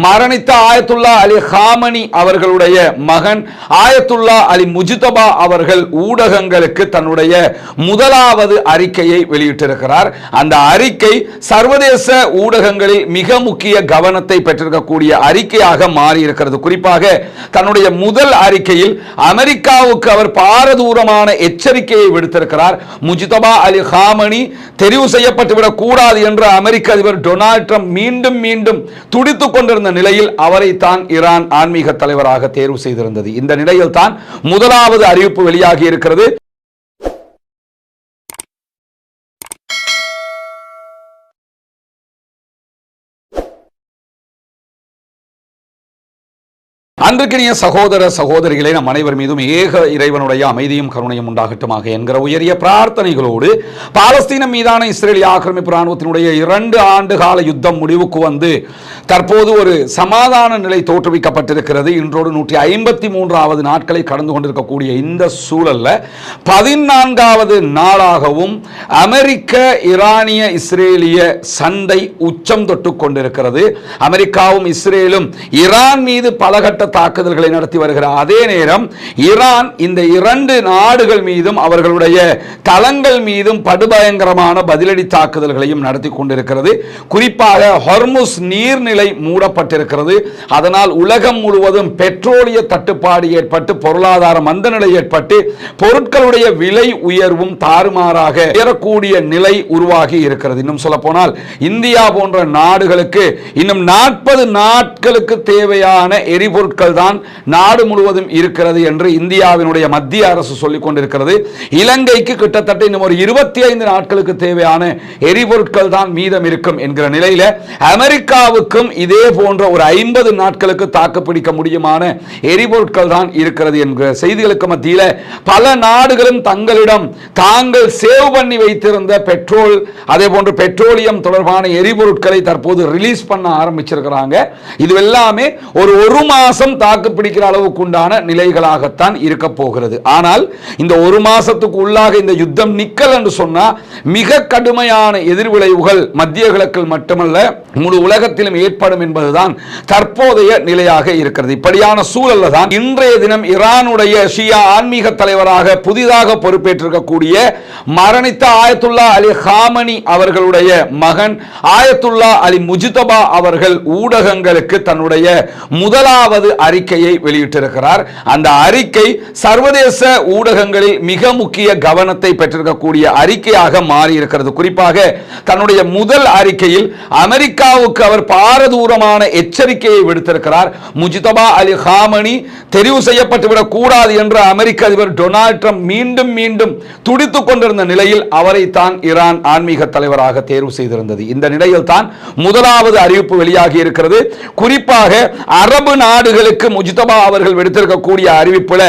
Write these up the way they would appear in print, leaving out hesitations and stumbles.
மரணித்த ஆயத்துல்லா அலி ஹாமனி அவர்களுடைய மகன் ஆயத்துல்லா அலி முஜ்தபா அவர்கள் ஊடகங்களுக்கு தன்னுடைய முதலாவது அறிக்கையை வெளியிட்டிருக்கிறார். அந்த அறிக்கை சர்வதேச ஊடகங்களில் மிக முக்கிய கவனத்தை பெற்றிருக்கக்கூடிய அறிக்கையாக மாறி இருக்கிறது. குறிப்பாக தன்னுடைய முதல் அறிக்கையில் அமெரிக்காவுக்கு அவர் பாரதூரமான எச்சரிக்கையை விடுத்திருக்கிறார். முஜ்தபா அலி ஹாமனி தெரிவு செய்யப்பட்டுவிடக் கூடாது என்று அமெரிக்க அதிபர் டொனால்ட் ட்ரம்ப் மீண்டும் மீண்டும் துடித்துக் கொண்டிருந்த நிலையில் அவரை தான் ஈரான் ஆன்மீக தலைவராக தேர்வு செய்திருந்தது. இந்த நிலையில் தான் முதலாவது அறிவிப்பு வெளியாகி இருக்கிறது. அன்றைக்கினிய சகோதர சகோதரிகளே, நம் அனைவர் மீதும் ஏக இறைவனுடைய அமைதியும் கருணையும் உண்டாகட்டுமாக என்கிற உயரிய பிரார்த்தனைகளோடு பாலஸ்தீனம் மீதான இஸ்ரேலிய ஆக்கிரமிப்பு ராணுவத்தினுடைய 2 ஆண்டு கால யுத்தம் முடிவுக்கு வந்து தற்போது ஒரு சமாதான நிலை தோற்றுவிக்கப்பட்டிருக்கிறது. இன்றோடு 153வது நாட்களை கடந்து கொண்டிருக்கக்கூடிய இந்த சூழல்ல 14வது நாளாகவும் அமெரிக்க ஈரானிய இஸ்ரேலிய சண்டை உச்சம் தொட்டு கொண்டிருக்கிறது. அமெரிக்காவும் இஸ்ரேலும் ஈரான் மீது பலகட்ட தாக்குதல்களை நடத்தி வருகிற அதே நேரம் ஈரான் இந்த 2 நாடுகள் மீதும் அவர்களுடைய தளங்கள் மீதும் படுபயங்கரமான பதிலடி தாக்குதல்களையும் நடத்தி கொண்டிருக்கிறது. குறிப்பாக ஹொர்முஸ் நீர்நிலை மூடப்பட்டிருக்கிறது. அதனால் உலகம் முழுவதும் பெட்ரோலிய தட்டுப்பாடு ஏற்பட்டு பொருளாதார மந்தநிலை ஏற்பட்டு பொருட்களுடைய விலை உயர்வும் தாறுமாறாக உயரக்கூடிய நிலை உருவாகி இருக்கிறது. இன்னும் சொல்ல போனால் இந்தியா போன்ற நாடுகளுக்கு இன்னும் 40 நாட்களுக்கு தேவையான எரிபொருட்கள் தான் நாடு முழுவதும் இருக்கிறது என்று இந்தியாவினுடைய மத்திய அரசு சொல்லிக் கொண்டிருக்கிறது. இலங்கைக்கு கிட்டத்தட்ட இன்னும் ஒரு 25 நாட்களுக்கு தேவையான எரிபொருட்கள் தான் மீதம் இருக்கும் என்கிற நிலையில அமெரிக்காவுக்கும் இதே போன்ற ஒரு 50 நாட்களுக்கு தாக்குப்பிடிக்க முடியுமான எரிபொருட்கள் தான் இருக்கிறது என்கிற செய்திகளுக்கு மத்தியில் பல நாடுகளும் தங்களிடம் தாங்கள் சேவ் பண்ணி வைத்திருந்த பெட்ரோல் அதே போன்று பெட்ரோலியம் தொடர்பான எரிபொருட்களை தற்போது ரிலீஸ் பண்ண ஆரம்பிச்சிருக்கிறாங்க. இது எல்லாமே ஒரு மாசம் தாக்கு பிடிக்கிற அளவுக்கு உண்டான நிலைகளாகத்தான் இருக்க போகிறது. ஆனால் இந்த ஒரு மாசத்துக்கு உள்ளாக இந்த யுத்தம் நிக்கல் என்று சொன்னா மிக கடுமையான எதிர்விளைவுகள் மத்திய கிழக்கில் மட்டுமல்ல முழு உலகத்திலும் ஏற்படும் என்பதுதான் தற்போதைய நிலையாக இருக்கிறது. இப்படியான சூழல்ல தான் இன்றைய தினம் ஈரானுடைய ஷியா ஆன்மீக தலைவராக புதிதாக பொறுப்பேற்றிருக்கக்கூடிய மரணித்த ஆயத்துல்லா அலி ஹாமனி அவர்களுடைய மகன் ஆயத்துல்லா அலி முஜ்தபா அவர்கள் ஊடகங்களுக்கு தன்னுடைய முதலாவது அறிக்கையை வெளியிட்டிருக்கிறார். அந்த அறிக்கை சர்வதேச ஊடகங்களில் மிக முக்கிய கவனத்தை பெற்றிருக்கக்கூடிய அறிக்கையாக மாறி இருக்கிறது. குறிப்பாக தன்னுடைய முதல் அறிக்கையில் அமெரிக்காவுக்கு அவர் பாரதூரமான எச்சரிக்கையை விடுத்திருக்கிறார். முஜ்தபா அலி ஹாமனி தெரிவு செய்யப்பட்டுவிடக் கூடாது என்று அமெரிக்க அதிபர் டொனால்ட் ட்ரம்ப் மீண்டும் மீண்டும் துடித்துக் கொண்டிருந்த நிலையில் அவரை தான் ஈரான் ஆன்மீக தலைவராக தேர்வு செய்திருந்தது. இந்த நிலையில் தான் முதலாவது அறிவிப்பு வெளியாகி இருக்கிறது. குறிப்பாக அரபு நாடுகளுக்கு முஜ்தபா அவர்கள் விடுத்திருக்கக்கூடிய அறிவிப்புல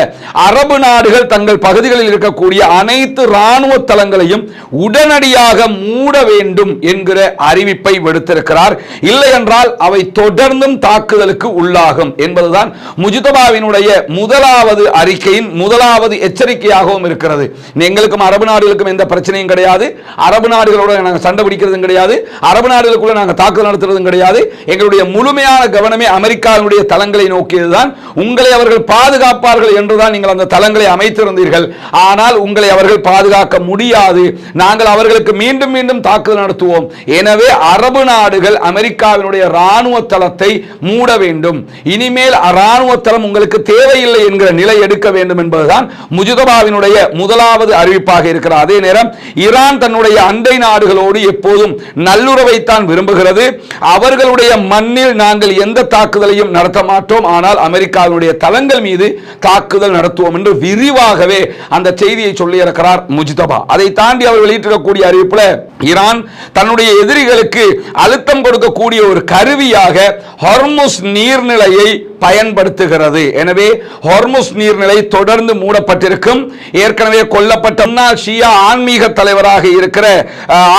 அரபு நாடுகள் தங்கள் பகுதிகளில் இருக்கக்கூடிய அனைத்து ராணுவ தளங்களையும் உடனடியாக மூட வேண்டும் என்கிற அறிவிப்பை விடுத்திருக்கிறார். இல்லை என்றால் அவை தொடர்ந்தும் தாக்குதலுக்கு உள்ளாகும் என்பதுதான் முஜ்தபாவினுடைய முதலாவது அறிக்கையின் முதலாவது எச்சரிக்கையாகவும் இருக்கிறது. எங்களுக்கும் அரபு நாடுகளுக்கும் எந்த பிரச்சனையும் கிடையாது, அரபு நாடுகளோட நாங்கள் சண்டை பிடிக்கிறதும் கிடையாது, அரபு நாடுகளுக்குள்ள நாங்கள் தாக்குதல் நடத்துறதும் கிடையாது. எங்களுடைய முழுமையான கவனமே அமெரிக்காவினுடைய தளங்களை நோக்கியதுதான். உங்களை அவர்கள் பாதுகாப்பார்கள் என்றுதான் நீங்கள் அந்த தளங்களை அமைத்திருந்தீர்கள். ஆனால் உங்களை அவர்கள் பாதுகாக்க முடியாது. நாங்கள் அவர்களுக்கு மீண்டும் மீண்டும் தாக்குதல் நடத்துவோம். எனவே அரபு நாடுகள் அமெரிக்காவினுடைய ராணுவ தளத்தை மூட வேண்டும். இனிமேல் ராணுவ தளம் உங்களுக்கு தேவையில்லை என்கிற நிலை எடுக்க வேண்டும் என்பதுதான் முஜ்தபாவினுடைய முதலாவது அறிவிப்பாக இருக்கிற அதே நேரம் ஈரான் தன்னுடைய அண்டை நாடுகளோடு எப்போதும் நல்லுறவைத்தான் விரும்புகிறது. அவர்களுடைய மண்ணில் நாங்கள் எந்த தாக்குதலையும் நடத்த மாட்டோம், ஆனால் அமெரிக்காவினுடைய தளங்கள் மீது தாக்குதல் நடத்துவோம் என்று விரிவாகவே அந்த செய்தியை சொல்லியிருக்கிறார் முஜ்தபா. அதை தாண்டி அவர் வெளியிட்டிருக்கக்கூடிய அறிவிப்புல ஈரான் தன்னுடைய எதிரிகளுக்கு அழுத்தம் கொடுக்கக்கூடிய ஒரு கருவியாக ஹொர்முஸ் நீர்நிலையை பயன்படுத்துகிறது. எனவே ஹொர்முஸ் நீர்நிலை தொடர்ந்து மூடப்பட்டிருக்கும். ஏற்கனவே கொல்லப்பட்ட முன்னாள் ஷியா ஆன்மீக தலைவராக இருக்கிற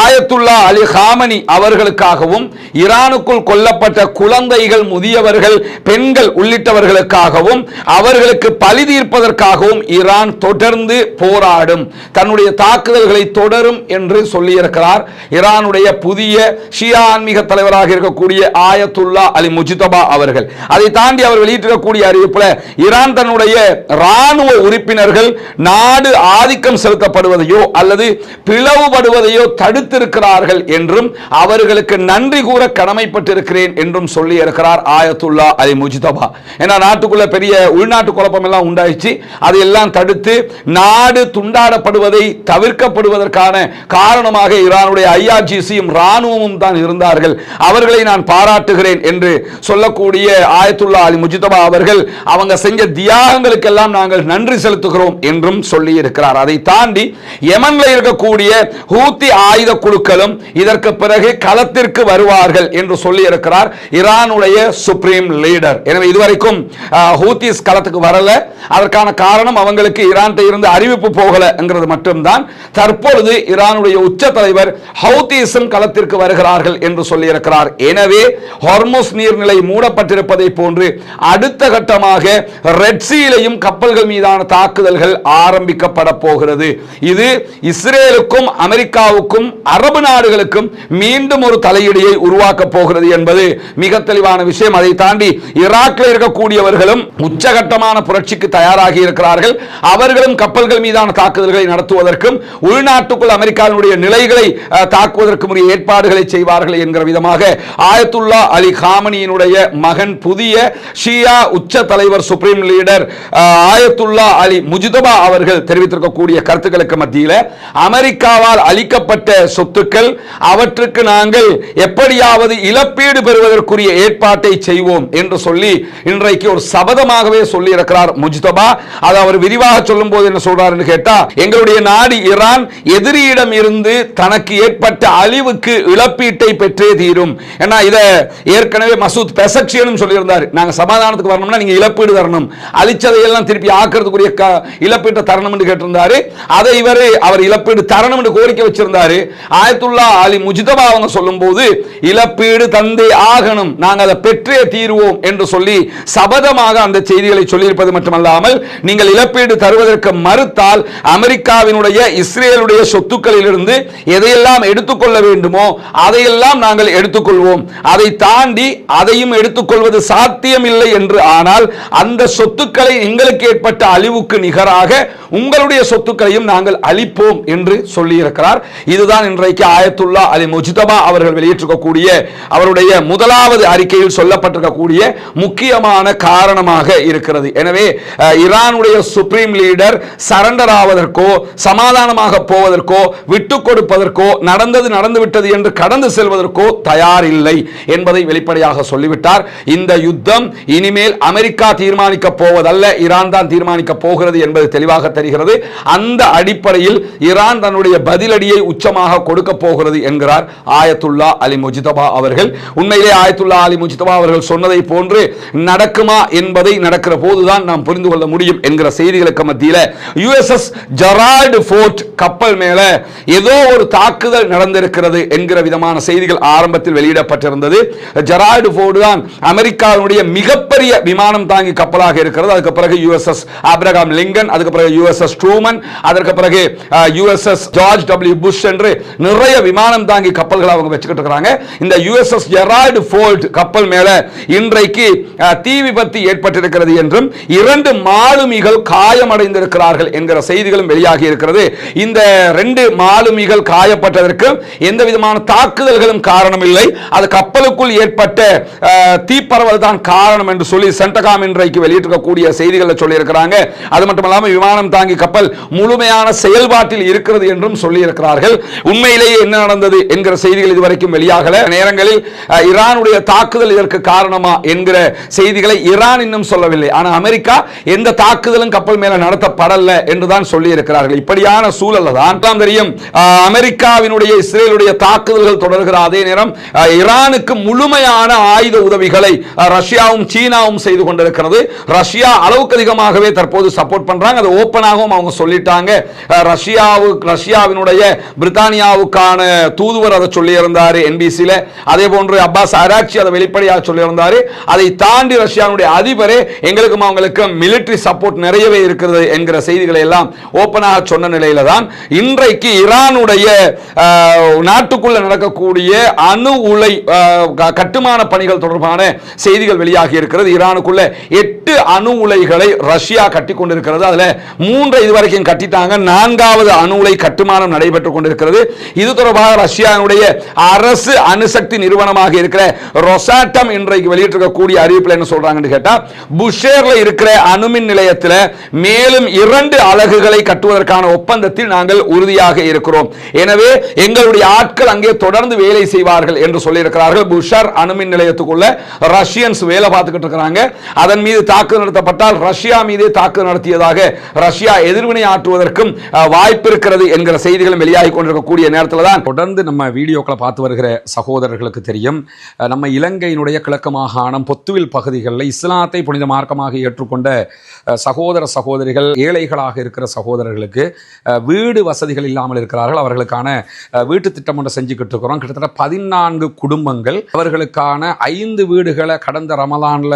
ஆயத்துல்லா அலி ஹாமனி அவர்களுக்காகவும் ஈரானுக்குள் கொல்லப்பட்ட குழந்தைகள், முதியவர்கள், பெண்கள் உள்ளிட்டவர்களுக்காகவும் அவர்களுக்கு பழி தீர்ப்பதற்காகவும் ஈரான் தொடர்ந்து போராடும், தன்னுடைய தாக்குதல்களை தொடரும் என்று சொல்லியிருக்கிறார். ஈரானுடைய புதிய ஷியா ஆன்மீக தலைவராக இருக்கக்கூடிய ஆயத்துல்லா அலி முஜ்தபா அவர்கள். அதை தாண்டி அவர் வெளியிட்டிருக்கக்கூடிய அறிவிப்புல ஈரான் தன்னுடைய ராணுவ உறுப்பினர்கள் நாடு ஆதிக்கம் செலுத்தப்படுவதையோ அல்லது பிளவுபடுவதையோ தடுத்திருக்கிறார்கள் என்றும் அவர்களுக்கு நன்றி கூற கடமைப்பட்டிருக்கிறேன் என்றும் சொல்லி இருக்கிறார் ஆயத்துல்லா அலி முஜ்தபா. ஏன்னா நாட்டுக்குள்ள பெரிய உள்நாட்டு குழப்பம் எல்லாம் உண்டாயிச்சு, அதையெல்லாம் தடுத்து நாடு துண்டாடப்படுவதை தவிர்க்கப்படுவதற்கான காரணமாக ஈரானுடைய ஐஆர்ஜிசியும் ராணுவமும் தான் இருந்தார்கள். அவர்களை நான் பாராட்டுகிறேன் என்று சொல்லக்கூடிய ஆயத்துல்லா அலி முஜ்தபா அவர்கள் அவங்க செஞ்ச தியாகங்களுக்கெல்லாம் நாங்கள் நன்றி செலுத்துகிறோம் என்றும் சொல்லி இருக்கிறார். அதை தாண்டி யமன்ல இருக்கக்கூடிய ஹூத்தி ஆயுத குழுக்களும் இதற்கு பிறகு களத்திற்கு வருவார்கள் என்று சொல்லி இருக்கிறார் ஈரானுடைய சுப்ரீம் லீடர். எனவே இதுவரைக்கும் ஹூத்திஸ் களத்துக்கு வரல. அதற்கான காரணம் அவங்களுக்கு ஈரான் இருந்து அறிவிப்பு போகலங்கிறது மட்டும்தான். தற்பொழுது ஈரானுடைய உச்ச தலைவர் ஹவுதிஸும் களத்திற்கு வருகிறார்கள் என்று சொல்லி இருக்கிறார். எனவே ஹார்முஸ் நீர்நிலை மூடப்பட்டிருப்பதை போன்று அடுத்த கட்டமாக ரெட் சீலையும் கப்பல்கள் மீதான தாக்குதல்கள் ஆரம்பிக்கப்பட போகிறது. இது இஸ்ரேலுக்கும் அமெரிக்காவுக்கும் அரபு நாடுகளுக்கும் மீண்டும் ஒரு தலையீடியை உருவாக்க போகிறது என்பது மிக தெளிவான விஷயம். அதை தாண்டி ஈராக்கில் இருக்கக்கூடியவர்களும் உச்சகட்டமான புரட்சிக்கு தயாராகி இருக்கிறார்கள். அவர்களும் கப்பல்கள் மீதான தாக்குதல்களை நடத்துவதற்கும் உள்நாட்டுக்குள் அமெரிக்காவினுடைய நிலைகளை தாக்குவதற்கும் உரிய ஏற்பாடுகளை செய்வார்கள் என்கிற விதமாக ஆயத்துல்லா அலி காமனியினுடைய மகன் புதிய ஷியா உச்ச தலைவர் சுப்ரீம் லீடர் ஆயத்துல்லா அலி முஜ்தபா அவர்கள் தெரிவித்திருக்கக்கூடிய கருத்துக்களுக்கு மத்தியில் அமெரிக்காவால் அளிக்கப்பட்ட சொத்துக்கள் அவற்றுக்கு நாங்கள் எப்படியாவது இழப்பீடு பெறுவதற்குரிய ஏற்பாட்டை செய்வோம் என்று சொல்லி இன்றைக்கு ஒரு சபதமாகவே சொல்லி இருக்கிறார் முஜ்தபா. அதை அவர் விரிவாக சொல்லும் போது என்ன சொல்றார் என்று கேட்டா, எங்களுடைய நாடு ஈரான் எதிரியிடம் இருந்து தனக்கு ஏற்பட்ட அழிவுக்கு இழப்பீட்டை பெற்றே தீரும். ஏன்னா இதை ஏற்கனவே மசூத் பெசக்ஷியனும் சொல்லியிருந்தார், நாங்க சமாதானத்துக்கு வரணும்னா நீங்க இழப்பீடு தரணும், அழிச்சதையெல்லாம் திருப்பி ஆக்கிறதுக்குரிய இழப்பீட்டை தரணும் என்று கேட்டிருந்தாரு. அதை அவர் இழப்பீடு தரணும் என்று கோரிக்கை வச்சிருந்தாரு. ஆயத்துல்லா அலி முஜ்தபா அவங்க சொல்லும் போது இழப்பீடு தந்தே ஆகணும், நாங்கள் அதை பெற்றே தீர்வோம் என்று சொல்லி சபதமாக அந்த செய்திகளை சொல்லியிருப்பது மட்டுமல்லாமல், நீங்கள் இழப்பீடு தருவதற்கு மறுத்தால் அமெரிக்காவினுடைய இஸ்ரேலுடைய சொத்துக்களில் இருந்து எதையெல்லாம் எடுத்துக்கொள்ள வேண்டுமோ அதையெல்லாம் நாங்கள் எடுத்துக்கொள்வோம், அதை தாண்டி அதையும் எடுத்துக்கொள்வது சாத்தியமில்லை என்று ஆனால் அந்த சொத்துக்களை எங்களுக்கு ஏற்பட்ட அழிவுக்கு நிகராக உங்களுடைய சொத்துக்களையும் நாங்கள் அழிப்போம் என்று சொல்லி இருக்கிறார். இதுதான் இன்றைக்கு ஆயத்துல்லா அலி முஜ்தபா அவர்கள் வெளியிட்டிருக்கக்கூடிய அவருடைய முதலாவது அறிக்கையில் சொல்லப்பட்டிருக்கக்கூடிய முக்கியமான காரணமாக இருக்கிறது. எனவே ஈரானுடைய சுப்ரீம் லீடர் சரண்டர் ஆவதற்கோ சமாதானமாக போவதற்கோ விட்டுக் கொடுப்பதற்கோ நடந்தது நடந்துவிட்டது என்று கடந்து செல்வதற்கோ தயார் இல்லை என்பதை வெளிப்படையாக சொல்லிவிட்டார். இந்த யுத்தம் இனிமேல் அமெரிக்கா தீர்மானிக்க போவதல்ல, ஈரான் தான் தீர்மானிக்க போகிறது என்பது தெளிவாக தெரிகிறது. அந்த அடிப்படையில் ஈரான் தன்னுடைய பதிலடியை உச்சமாக கொடுக்க போகிறது என்கிறார் ஆயத்துல்லா அலி முஜ்தபா அவர்கள். உண்மையிலே ஆயத்துல்லா அலி முஜ்தபா அவர்கள் சொன்னதை போன்று நடக்குமா என்பதை நடக்கிற போதுதான் நாம் புரிந்து கொள்ள முடியும் என்கிற செய்திகளுக்கு மத்தியில் யுஎஸ்எஸ் ஜெரால்ட் ஃபோர்ட் கப்பல் மேல ஏதோ ஒரு தாக்குதல் நடந்திருக்கிறது என்கிற விதமான செய்திகள் ஆரம்பத்தில் வெளியிடப்பட்டிருந்தது. ஜெரால்ட் ஃபோர்ட் தான் அமெரிக்காவுடைய மிகப்பெரிய விமானம் தாங்கி கப்பலாக இருக்கிறது. அதுக்கு பிறகு யுஎஸ்எஸ் ஆப்ரஹாம் லிங்கன், அதுக்கு பிறகு யுஎஸ்எஸ் ட்ரூமன், அதற்கு பிறகு யுஎஸ்எஸ் ஜார்ஜ் டபிள்யூ புஷ் என்று நிறைய விமானம் தாங்கி கப்பல்களை அவங்க வச்சுக்கிட்டு இருக்காங்க. இந்த யுஎஸ்எஸ் ஜெரால்ட் ஃபோர்ட் கப்பல் மேல இன்றைக்கு தீ விபத்து ஏற்பட்டிருக்கிறது என்றும் 2 மாலுமிகள் காயமடைந்திருக்கிறார்கள் என்கிற செய்திகளும் வெளியாகி இருக்கிறது. இந்த 2 மாலுமிகள் காயப்பட்டதற்கு எந்த விதமான தாக்குதல்களும் காரணம் இல்லை, அது கப்பலுக்குள் ஏற்பட்ட தீப்பரவல் தான் காரணம் என்று சொல்லி சென்டகாம் இன்றைக்கு வெளியிட்டிருக்கக்கூடிய செய்திகளை சொல்லி இருக்கிறாங்க. அது மட்டுமல்லாமல் விமானம் தாங்கி கப்பல் முழுமையான செயல்பாட்டில் இருக்கிறது என்றும் சொல்லி இருக்கிறார்கள். உண்மையிலேயே என்ன நடந்தது என்கிற செய்திகள் இதுவரைக்கும் வெளியாகல. நேரங்களில் ஈரானுடைய தாக்குதல் இதற்கு காரணமா என்கிற செய்திகளை ஈரான் இன்னும் சொல்லவில்லை. ஆனால் அமெரிக்கா எந்த தாக்குதலும் கப்பல் மேல நடத்தப்படல என்றுதான் சொல்லி இருக்கிறார்கள். இப்படியான சூழல்ல தான் தெரியும் அமெரிக்காவினுடைய இஸ்ரேலுடைய தாக்குதல்கள் தொடர்கிற அதே நேரம் ஈரானுக்கு முழுமையான ஆயுத உதவிகளை ரஷ்யாவும் சீனாவும் செய்து கொண்டிருக்கிறது. ரஷ்யா அளவுக்கு அதிகமாகவே தற்போது சப்போர்ட் பண்றாங்க. அது ஓபன் ஓப்பனாகவும் அவங்க சொல்லிட்டாங்க. ரஷ்யாவினுடைய பிரித்தானியாவுக்கான தூதுவர் அதை சொல்லியிருந்தார் என்பிசியில். அதே போன்று அப்பாஸ் அராக்சி அதை வெளிப்படையாக சொல்லியிருந்தார். அதை தாண்டி ரஷ்யாவுடைய அதிபரே எங்களுக்கும் அவங்களுக்கும் மிலிட்டரி சப்போர்ட் நிறையவே இருக்கிறது என்கிற செய்திகளை எல்லாம் ஓப்பனாக சொன்ன நிலையில தான் இன்றைக்கு ஈரானுடைய நாட்டுக்குள்ள நடக்கக்கூடிய அணு உலை கட்டுமான பணிகள் தொடர்பான செய்திகள் வெளியாகி இருக்கிறது. ஈரானுக்குள்ள 8 அணு உலைகளை ரஷ்யா கட்டி கொண்டிருக்கிறது. அதுல 3 இதுவரைக்கும் கட்டிட்டாங்க. 4வது அணு உலை கட்டுமானம் நடைபெற்றுக் கொண்டிருக்கிறது. இது தொடர்பாக ரஷ்யாவுடைய அரசு அணுசக்தி நிறுவனமாக இருக்கிற ரொசாட்டம் இன்றைக்கு வெளியிட்டிருக்கக்கூடிய அறிவிப்பில் என்ன சொல்றாங்கன்னு கேட்டா, புஷேர்ல இருக்கிற அணுமின் நிலையத்தில் மேலும் 2 அலகுகளை கட்டுவதற்கான ஒப்பந்தத்தில் நாங்கள் உறுதியாக இருக்கிறோம். எனவே எங்களுடைய ஆட்கள் அங்கே தொடர்ந்து வேலை செய்வார்கள் என்று சொல்லியிருக்கிறார்கள். புஷர் அணுமின் நிலையத்துக்குள்ள ரஷ்யன்ஸ் வேலை பார்த்துக்கிட்டு இருக்கிறாங்க. அதன் மீது தாக்குதல் நடத்தப்பட்டால் ரஷ்யா மீதே தாக்குதல் நடத்தியதாக ரஷ்யா எதிர்வினை ஆற்றுவதற்கும் வாய்ப்பு இருக்கிறது என்கிற செய்திகளும் வெளியாகி கொண்டிருக்கக்கூடிய நேரத்தில் தான் தொடர்ந்து நம்ம வீடியோக்களை பார்த்து வருகிற சகோதரர்களுக்கு தெரியும், நம்ம இலங்கையினுடைய கிழக்கு மாகாணம் பொத்துவில் பகுதிகளில் இஸ்லாத்தை புனித மார்க்கமாக ஏற்றுக்கொண்ட சகோதர சகோதரிகள், ஏழைகளாக இருக்கிற சகோதரர்களுக்கு வீடு வசதிகள் இல்லாமல் இருக்கிறார்கள். அவர்களுக்கான வீட்டு திட்டம் ஒன்று செஞ்சுக்கிட்டு இருக்கிறோம். கிட்டத்தட்ட 14 குடும்பங்கள் அவர்களுக்கான 5 வீடுகளை கடந்த ரமலான்ல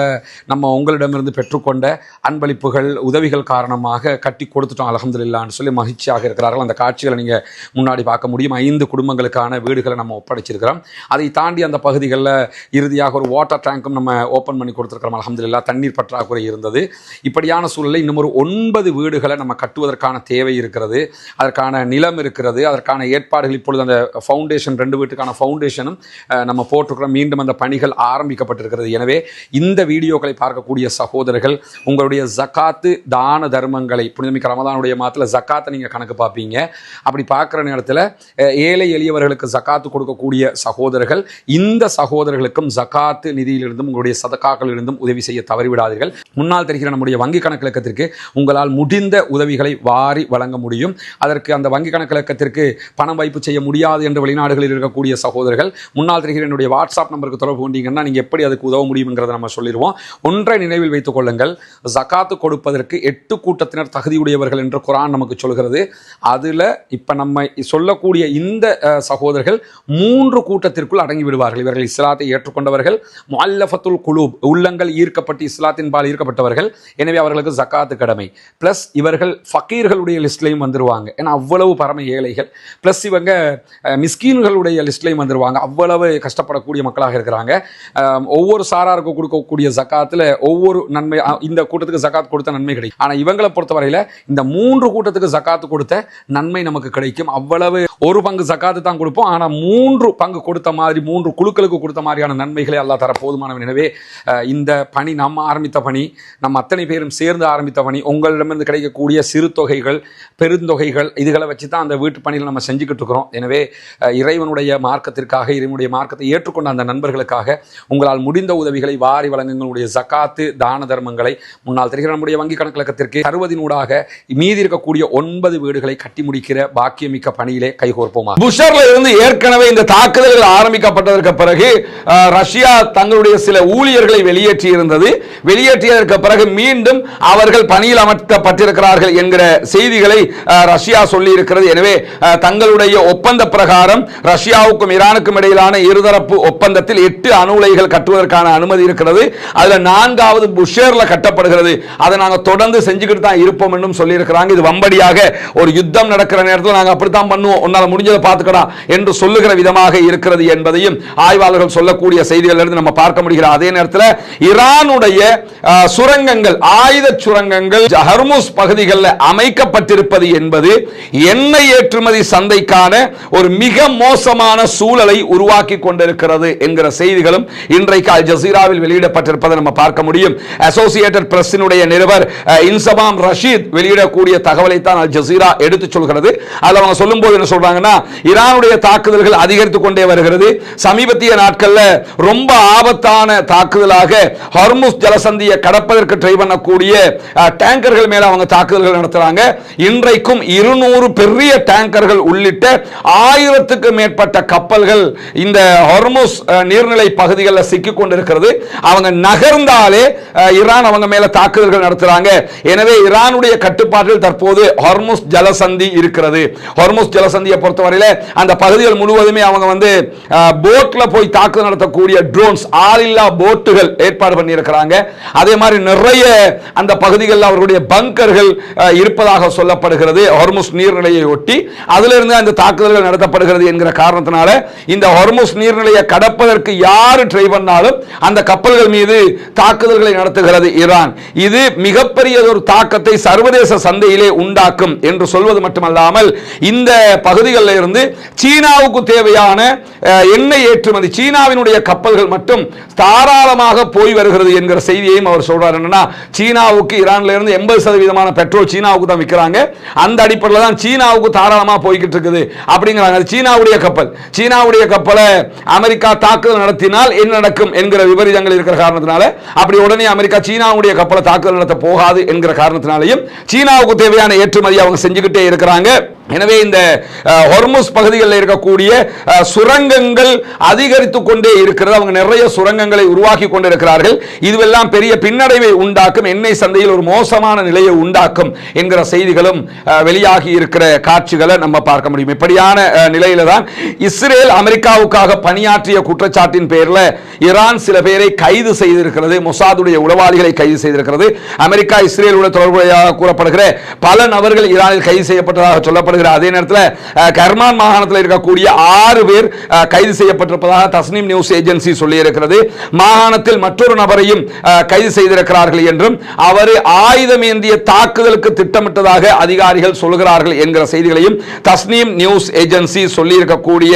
நம்ம உங்களிடமிருந்து பெற்றுக்கொண்ட அன்பளிப்புகள் உதவிகள் காரணமாக கட்டி கொடுத்துட்டோம் அல்ஹம்துலில்லாஹ்னு சொல்லி மகிழ்ச்சியாக இருக்கிறார்கள். அந்த காட்சிகளை நீங்க முன்னாடி பார்க்க முடியும். 5 குடும்பங்களுக்கான வீடுகளை நம்ம ஒப்படைச்சிருக்கிறோம். அதை தாண்டி அந்த பகுதிகளில் இறுதியாக ஒரு வாட்டர் டேங்கும் நம்ம ஓப்பன் பண்ணி கொடுத்துருக்கிறோம் அல்ஹம்துலில்லாஹ். தண்ணீர் பற்றாக்குறை இருந்தது. இப்படியான சூழலில் இன்னும் ஒரு 9 வீடுகளை நம்ம கட்டுவதற்கான தேவை இருக்கிறது. அதற்கான நிலம் இருக்கிறது. அதற்கான ஏற்பாடுகள் இப்பொழுது அந்த ஃபவுண்டேஷன் 2 வீட்டுக்கான ஃபவுண்டேஷனும் நம்ம போட்டிருக்கிறோம். மீண்டும் அந்த பணிகள் ஆரம்பிக்கப்பட்டிருக்கிறது. எனவே இந்த வீடியோக்களை பார்க்கக்கூடிய சகோதரர்கள் உங்களுடைய ஜக்காத்து தான தர்மங்களை, புனிதமிக்க ரமதானுடைய மாதத்தில் ஜக்காத்தை நீங்கள் கணக்கு பார்ப்பீங்க. அப்படி பார்க்குற நேரத்தில் ஏழை எளியவர்களுக்கு ஜக்காத்து கொடுக்கக்கூடிய சகோதரர்கள், இந்த சகோதரர்களுக்கும் ஜக்காத்து நிதியிலிருந்தும் உங்களுடைய சதக்காக்களிலிருந்தும் உதவி செய்ய தவறிவிடாதீர்கள். முன்னால் தெரிகிற நம்முடைய வங்கி கணக்கிலக்கத்திற்கு உங்களால் முடிந்த உதவிகளை வாரி வழங்க முடியும். அதற்கு அந்த வங்கி கணக்கிலக்கத்திற்கு பணம் வைப்பு செய்ய முடியாது என்று வெளிநாடுகளில் இருக்கக்கூடிய சகோதரர்கள் முன்னால் தெரிகிற என்னுடைய வாட்ஸ்அப் நம்பருக்கு தொடர்பு கொண்டீங்கன்னா நீங்கள் எப்படி அதுக்கு உதவ முடியுங்கிறத நம்ம சொல்லிடுவோம். ஒன்றை நினைவில் வைத்துக் கொள்ளுங்கள், ஜக்காத்து கொடுப்பதற்கு 8 கூட்டத்தினர் தகுதியுடையவர்கள் என்று குர்ஆன் நமக்கு சொல்கிறது. அதில் இப்போ நம்ம சொல்லக்கூடிய இந்த சகோதரர்கள் 3 கூட்டத்திற்குள் அடங்கி விடுவார்கள். இவர்கள் இஸ்லாத்தை ஏற்றுக்கொண்டவர்கள், முஅல்லஃபத்துல் குலூப் உள்ளங்கள் ஈர்க்கப்பட்டு இஸ்லாத்தின் பால் ஈர்க்கப்பட்டவர்கள். எனவே அவர்களுக்கு ஜக்காத்து கடமை. பிளஸ் இவர்கள் ஃபக்கீர்களுடைய லிஸ்ட்லையும் வந்துருவாங்க. ஏன்னா அவ்வளவு பரம ஏழைகள். பிளஸ் இவங்க மிஸ்கீன்களுடைய லிஸ்ட்லையும் வந்துருவாங்க. அவ்வளவு கஷ்டப்படக்கூடிய மக்களாக இருக்கிறாங்க. ஒவ்வொரு சாராருக்கு கொடுக்கக்கூடிய ஜக்காத்தில் ஒவ்வொரு நன்மை, இந்த கூட்டத்துக்கு ஜக்காத் கொடுத்த நன்மை கிடைக்கும். ஆனால் இவங்களை பொறுத்தவரையில் இந்த 3 கூட்டத்துக்கு ஜக்காத்து கொடுத்த நன்மை நமக்கு கிடைக்கும். அவ்வளவு ஒரு பங்கு ஜக்காத்து தான் கொடுப்போம். ஆனால் 3 பங்கு கொடுத்த மாதிரி, 3 குழுக்களுக்கு கொடுத்த மாதிரியான நன்மைகளை அல்லாஹ் தர போதுமானவன். எனவே இந்த பணி நம்ம ஆரம்பித்த பணி, நம்ம அத்தனை பேரும் சேர்ந்து ஆரம்பித்த பணி. உங்களிடமிருந்து கிடைக்கக்கூடிய சிறு தொகைகள், பெருந்தொகைகள், இதுகளை வச்சு தான் அந்த வீட்டு பணியில் நம்ம செஞ்சுக்கிட்டு இருக்கிறோம். எனவே இறைவனுடைய மார்க்கத்திற்காக, இறைவனுடைய மார்க்கத்தை ஏற்றுக்கொண்ட அந்த நண்பர்களுக்காக உங்களால் முடிந்த உதவிகளை வாரி வழங்குங்களுடைய ஜக்காத்து தான தர்மங்களை முன்னால் தெரிகிற நம்முடைய வங்கி கணக்கிலக்கத்திற்கு தருவதினூடாக மீதி இருக்கக்கூடிய 9 வீடுகளை கட்டி முடிக்கிற பாக்கியமிக்க பணியிலே கைகோர்ப்போமா. புஷர்ல இருந்து ஏற்கனவே இந்த தாக்குதல்கள் ஆரம்பிக்கப்பட்டதற்கு பிறகு ரஷ்யா தங்களுடைய சில ஊழியர்களை வெளியேற்றி இருந்தது. வெளியேற்றியதற்கு பிறகு மீண்டும் அவர்கள் பணியில் அமர்த்தப்பட்டிருக்கிறார்கள் என்கிற செய்திகளை ரஷ்யா சொல்லி இருக்கிறது. எனவே தங்களுடைய ஒப்பந்த பிரகாரம் ரஷ்யாவுக்கும் ஈரானுக்கும் இடையிலான இருதரப்பு ஒப்பந்தத்தில் 8 அணு உலைகள் கட்டுவதற்கான அனுமதி இருக்கிறது. அதுல 4வது புஷேர்ல கட்டப்படுகிறது. அதை நாங்கள் தொடர்ந்து செஞ்சுக்கிட்டு தான் இருப்போம் என்றும் சொல்லி இருக்கிறாங்க. இது வம்படியாக ஒரு யுத்தம் நடக்கிற நேரத்தில் நாங்கள் அப்படித்தான் பண்ணுவோம், உன்னால முடிஞ்சதை பார்த்துக்கடா என்று சொல்லுகிற விதமாக இருக்கிறது என்பதையும் ஆய்வாளர்கள் சொல்லக்கூடிய செய்திகள் இருந்து நம்ம பார்க்க முடிகிற. அதே நேரத்தில் ஈரானுடைய சுரங்கங்கள், ஆயுத சுரங்கங்கள் ஹர்முஸ் பகுதிகளில் அமைக்கப்பட்டிருப்பது என்பது எண்ணெய் ஏற்றுமதி சந்தைக்கான ஒரு மிக மோசமான சூழலை உருவாக்கி கொண்டிருக்கிறது என்கிற செய்திகளும் இன்றைக்கு அல் ஜசீராவில் வெளியிடப்பட்டிருப்பதை நம்ம பார்க்க முடியும். அசோசியேட்டட் பிரஸ்ஸினுடைய நிருபர் இன்சபாம் ரஷீத் வெளியிடக்கூடிய தகவலை தான் அல் ஜசீரா எடுத்து சொல்கிறது. அதில் அவங்க சொல்லும்போது என்ன சொல்றாங்கன்னா, ஈரானுடைய தாக்குதல்கள் அதிகரித்துக் கொண்டே வருகிறது. சமீபத்திய நாட்களில் ரொம்ப ஆபத்தான தாக்குதலாக ஹர்முஸ் ஜலசந்தியை கடப்பதற்கு ட்ரை பண்ணக்கூடிய டேங்கர்கள் மேல அவங்க தாக்குதல்கள் நடத்துறாங்க. இன்றைக்கும் 200 பெரிய டேங்கர்கள் உள்ளிட்ட 1000க்கு மேற்பட்ட கப்பல்கள் இந்த ஹர்முஸ் நீர்நிலை பகுதிகளில் சிக்கிக் கொண்டிருக்கிறது. அவங்க நகர்ந்தாலே ஈரான் அவங்க மேல தாக்குதல்கள் நடத்துறாங்க. எனவே ஈரானுடைய கட்டுப்பாட்டில் தற்போது ஹார்முஸ் ஜலசந்தி இருக்கிறது. ஹார்முஸ் ஜலசந்தியை பொறுத்தவரையில அந்த பகுதிகள் முழுவதுமே அவங்க வந்து போட்ல போய் தாக்குதல் நடத்தக்கூடிய ட்ரோன்ஸ், ஆளில்லா போட்டுகள் ஏற்பாடு பண்ணி இருக்கிறாங்க. அதே மாதிரி நிறைய அந்த பகுதிகளில் அவர்களுடைய பங்கர்கள் இருப்பதாக சொல்லப்படுகிறது. ஹார்முஸ் நீர்நிலையை ஒட்டி அதிலிருந்து அந்த தாக்குதல்கள் நடத்தப்படுகிறது என்கிற காரணத்தினால இந்த ஹார்முஸ் நீர்நிலையை கடப்பதற்கு யாரு ட்ரை பண்ணாலும் அந்த கப்பல்கள் மீது தாக்குதல்களை நடத்துகிறது ஈரான். இது மிகப்பெரிய ஒரு தாக்கத்தை சர்வதேச சந்தையிலே உண்டாக்கும் என்று சொல்வது மட்டுமல்லாமல் இந்த பகுதிகளில் இருந்து சீனாவுக்கு தேவையான எண்ணெய் ஏற்றுமதி, சீனாவினுடைய கப்பல்கள் மட்டும் தாராளமாக போய் வருகிறது என்கிற செய்தியையும் அவர் சொல்றார். என்னன்னா சீனாவுக்கு ஈரான்ல இருந்து 80% பெட்ரோல் சீனாவுக்கு தான் விற்கிறாங்க. அந்த அடிப்படையில் தான் சீனாவுக்கு தாராளமாக போய்கிட்டு இருக்குது அப்படிங்கிறாங்க. சீனாவுடைய கப்பல், சீனாவுடைய கப்பலை அமெரிக்கா தாக்குதல் நடத்தினால் என்ன நடக்கும் என்கிற விபரீதங்கள் இருக்கிற காரணத்தினால அப்படி உடனே அமெரிக்கா சீனாவுடைய கப்பலை தாக்குதல் நடத்த போகாது என்கிற காரணத்தினாலையும் சீனாவுக்கு தேவையான ஏற்றுமதி அவங்க செஞ்சுக்கிட்டே இருக்கிறாங்க. எனவே இந்த ஹார்முஸ் பகுதிகளில் இருக்கக்கூடிய சுரங்கங்கள் அதிகரித்துக் கொண்டே இருக்கிறது. அவங்க நிறைய சுரங்கங்களை உருவாக்கி கொண்டிருக்கிறார்கள். இதுவெல்லாம் பெரிய பின்னடைவை உண்டாக்கும், எண்ணெய் சந்தையில் ஒரு மோசமான நிலையை உண்டாக்கும் என்கிற செய்திகளும் வெளியாகி இருக்கிற காட்சிகளை நம்ம பார்க்க முடியும். இப்படியான நிலையில தான் இஸ்ரேல் அமெரிக்காவுக்காக பணியாற்றிய குற்றச்சாட்டின் பேரில் ஈரான் சில பேரை கைது செய்திருக்கிறது. மொசாதுடைய உளவாளிகளை கைது செய்திருக்கிறது. அமெரிக்கா இஸ்ரேலுடன் தொடர்புடையதாக கூறப்படுகிற பல நபர்கள் ஈரானில் கைது செய்யப்பட்டதாக சொல்லப்படுகிறது. அதே நேரத்தில் கர்மான் மாகாணத்தில் இருக்கக்கூடிய 6 பேர் கைது செய்யப்பட்டிருப்பதாக தஸ்னீம் நியூஸ் ஏஜென்சி சொல்லி இருக்கிறது. மாகாணத்தில் மற்றொரு நபரையும் கைது செய்திருக்கிறார்கள் என்றும் அவர் ஆயுதம் ஏந்திய தாக்குதலுக்கு திட்டமிட்டதாக அதிகாரிகள் சொல்கிறார்கள் என்கிற செய்திகளையும் தஸ்னீம் நியூஸ் ஏஜென்சி சொல்லி இருக்கக்கூடிய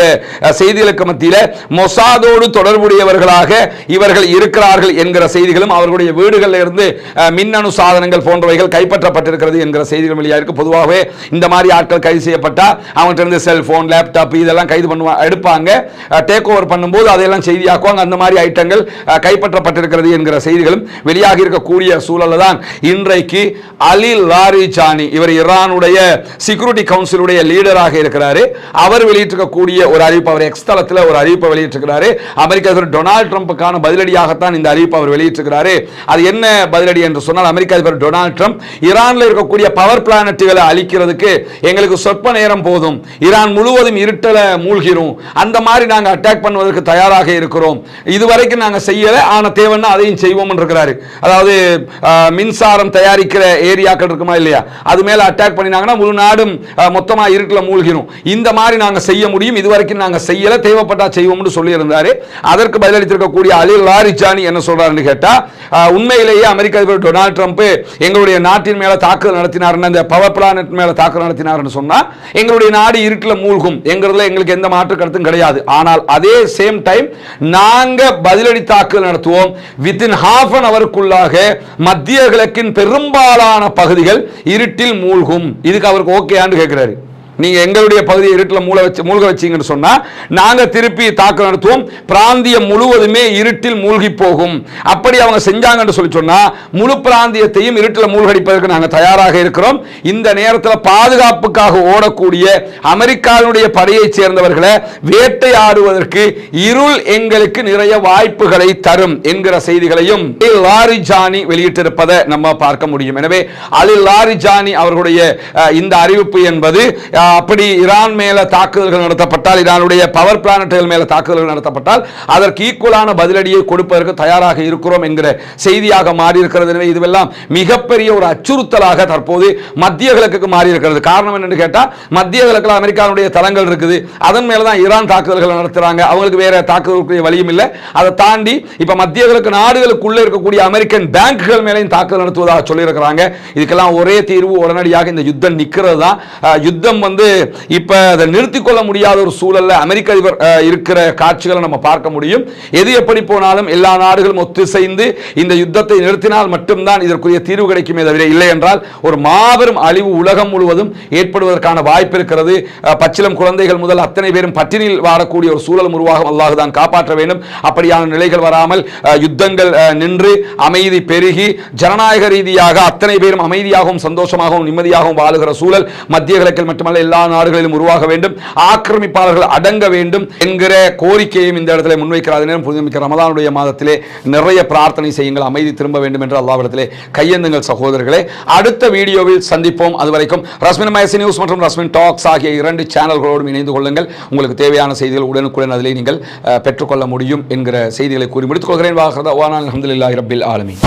செய்திகளுக்கு மத்தியில் மொசாதோடு தொடர்புடையவர்களாக இவர்கள் இருக்கிறார்கள் என்கிற செய்திகளும் அவர்களுடைய வீடுகளில் இருந்து மின்னணு சாதனங்கள் போன்றவைகள் கைப்பற்றப்பட்டிருக்கிறது என்கிற செய்திகள் வெளியாயிருக்கு. பொதுவாகவே இந்த மாதிரி ஆட்கள் கைது செய்யப்பட்டா அவங்கள்ட்ட இருந்து செல்போன், லேப்டாப் இதெல்லாம் கைது பண்ணுவாங்க, எடுப்பாங்க, டேக் ஓவர் பண்ணும்போது அதையெல்லாம் செய்தியாக்குவாங்க. அந்த மாதிரி ஐட்டங்கள் கைப்பற்றப்பட்டிருக்கிறது என்கிற செய்திகளும் வெளியாகி இருக்கக்கூடிய சூழலில் தான் இன்றைக்கு அலி லாரிஜானி, இவர் ஈரானுடைய செக்யூரிட்டி கவுன்சிலுடைய லீடராக இருக்கிறாரு. அவர் வெளியிட்டிருக்கக்கூடிய ஒரு அறிவிப்பு, அவர் எக்ஸ் தளத்தில் ஒரு அறிவிப்பை வெளியிட்டிருக்கிறாரு. அமெரிக்க அதிபர் டொனால்ட் ட்ரம்புக்கான பதிலடியாகத்தான் இந்த அறிவிப்பு அவர் வெளியிட்டிருக்கிறாரு. அது என்ன பதிலடி என்று சொன்னால், அமெரிக்க அதிபர் டொனால்ட் ட்ரம்ப் ஈரானில் இருக்கக்கூடிய பவர் பிளானட்டுகளை அழிக்கிறதுக்கு எங்களுக்கு சொற்ப நேரம் போதும், ஈரான் முழுவதும் இருட்டல மூழ்கிறோம், அந்த மாதிரி நாங்க அட்டாக் பண்ணுவதற்கு தயாராக இருக்கிறோம், இதுவரைக்கும் நாங்க செய்யல, ஆனா தேவைன்னா அதையும் செய்வோம் இருக்கிறாரு. அதாவது மின்சாரம் தயாரிக்கிற ஏரியாக்கள் இருக்குமா இல்லையா, அது மேல அட்டாக் பண்ணினாங்கன்னா முழு நாடும் மொத்தமா இருட்டுல மூழ்கிறோம், இந்த மாதிரி நாங்க செய்ய முடியும், இதுவரைக்கும் நாங்க செய்யல, தேவைப்பட்டா செய்வோம்னு சொல்லி இருந்தாரு. அதற்கு பதிலளித்திருக்கக்கூடிய அலி லாரிஜானி என்ன சொல்றாருன்னு கேட்டா, உண்மையிலேயே அமெரிக்க அதிபர் டொனால்ட் ட்ரம்ப் எங்களுடைய நாட்டின் மேல தாக்குதல் நடத்தினார், அந்த பவர் பிளானட் மேல தாக்குதல் நடத்தினார்னு சொன்னா எங்களுடைய நாடு இருட்டில் மூழ்கும் என்கிறதுல எங்களுக்கு எந்த மாற்று கருத்தும் கிடையாது. ஆனால் அதே சேம் டைம் நாங்க பதிலடி தாக்குதல் நடத்துவோம், வித்தின் ஹாஃப் அன் அவருக்குள்ளாக மத்திய கிழக்கின் பெரும்பாலான பகுதிகள் இருட்டில் மூழ்கும். இதுக்கு அவருக்கு ஓகேன்னு கேட்கிறாரு. நீங்க எங்களுடைய பகுதியை இருட்டில் மூழ்க வச்சீங்கன்னு சொன்னா நாங்க திருப்பி தாக்குதல் நடத்துவோம், பிராந்தியம் முழுவதுமே இருட்டில் மூழ்கி போகும். அப்படி அவங்க செஞ்சாங்கன்னு சொல்லி சொன்னா முழு பிராந்தியத்தையும் இருட்டில் மூழ்கடிப்பதற்கு நாங்கள் தயாராக இருக்கிறோம். இந்த நேரத்தில் பாதுகாப்புக்காக ஓடக்கூடிய அமெரிக்காவுடைய படையை சேர்ந்தவர்களை வேட்டையாடுவதற்கு இருள் எங்களுக்கு நிறைய வாய்ப்புகளை தரும் என்கிற செய்திகளையும் லாரிஜானி வெளியிட்டிருப்பதை நம்ம பார்க்க முடியும். எனவே அலி லாரிஜானி அவர்களுடைய இந்த அறிவிப்பு என்பது அப்படி ஈரான் மேல தாக்குதல்கள் நடத்தப்பட்டால், ஈரானுடைய பவர் பிளானட்டுகள் மேல தாக்குதல்கள் நடத்தப்பட்டால் அதற்கு ஈக்குவலான பதிலடியை கொடுப்பதற்கு தயாராக இருக்கிறோம் என்கிற செய்தியாக மாறி இருக்கிறது. எனவே இதுவெல்லாம் மிகப்பெரிய ஒரு அச்சுறுத்தலாக தற்போது மத்திய கிழக்குக்கு மாறி இருக்கிறது. காரணம் என்னன்னு கேட்டா, மத்திய கிழக்கில் அமெரிக்காவுடைய தளங்கள் இருக்குது, அதன் மேல தான் ஈரான் தாக்குதல்கள் நடத்துறாங்க, அவங்களுக்கு வேற தாக்குதலுக்கு வழியும் இல்லை. அதை தாண்டி இப்ப மத்திய கிழக்கு நாடுகளுக்குள்ள இருக்கக்கூடிய அமெரிக்கன் பேங்குகள் மேலையும் தாக்குதல் நடத்துவதாக சொல்லியிருக்கிறாங்க. இதுக்கெல்லாம் ஒரே தீர்வு உடனடியாக இந்த யுத்தம் நிற்கிறது தான். யுத்தம் இப்ப அதை நிறுத்திக் கொள்ள முடியாத ஒரு சூழல்ல அமெரிக்க அதிபர் இருக்கிற காட்சிகளை நம்ம பார்க்க முடியும். எது எப்படி போனாலும் எல்லா நாடுகளும் ஒத்துசைந்து இந்த யுத்தத்தை நிறுத்தினால் மட்டும்தான் இதற்குரிய தீர்வு கிடைக்குமே தவிர, இல்லை என்றால் ஒரு மாபெரும் அழிவு உலகம் முழுவதும் ஏற்படுவதற்கான வாய்ப்பு இருக்கிறது. பச்சிலம் குழந்தைகள் முதல் அத்தனை பேரும் பட்டினியில் வாழக்கூடிய ஒரு சூழல் உருவாகும். அல்லாஹ் தான் காப்பாற்ற வேண்டும். அப்படியான நிலைகள் வராமல் யுத்தங்கள் நின்று அமைதி பெருகி ஜனநாயக ரீதியாக அத்தனை பேரும் அமைதியாகவும் சந்தோஷமாகவும் நிம்மதியாகவும் வாழுகிற சூழல் மத்திய கிழக்கில் மட்டுமல்ல போல எல்லா நாடுகளிலும் உருவாக வேண்டும், ஆக்கிரமிப்பாளர்கள் அடங்க வேண்டும் என்கிற கோரிக்கையும் இந்த இடத்துல முன்வைக்கிறார். நேரம் புனிதமிக்க ரமலானுடைய மாதத்திலே நிறைய பிரார்த்தனை செய்யுங்கள், அமைதி திரும்ப வேண்டும் என்று அல்லாஹ்விடத்திலே கையேந்துங்கள் சகோதரர்களே. அடுத்த வீடியோவில் சந்திப்போம். அதுவரைக்கும் ரஸ்மின் மயசி நியூஸ் மற்றும் ரஸ்மின் டாக்ஸ் ஆகிய 2 சேனல்களோடும் இணைந்து கொள்ளுங்கள். உங்களுக்கு தேவையான செய்திகள் உடனுக்குடன் அதிலே நீங்கள் பெற்றுக்கொள்ள முடியும் என்கிற செய்திகளை கூறி முடித்துக் கொள்கிறேன். அல்ஹம்துலில்லாஹி ரப்பில் ஆலமீன்.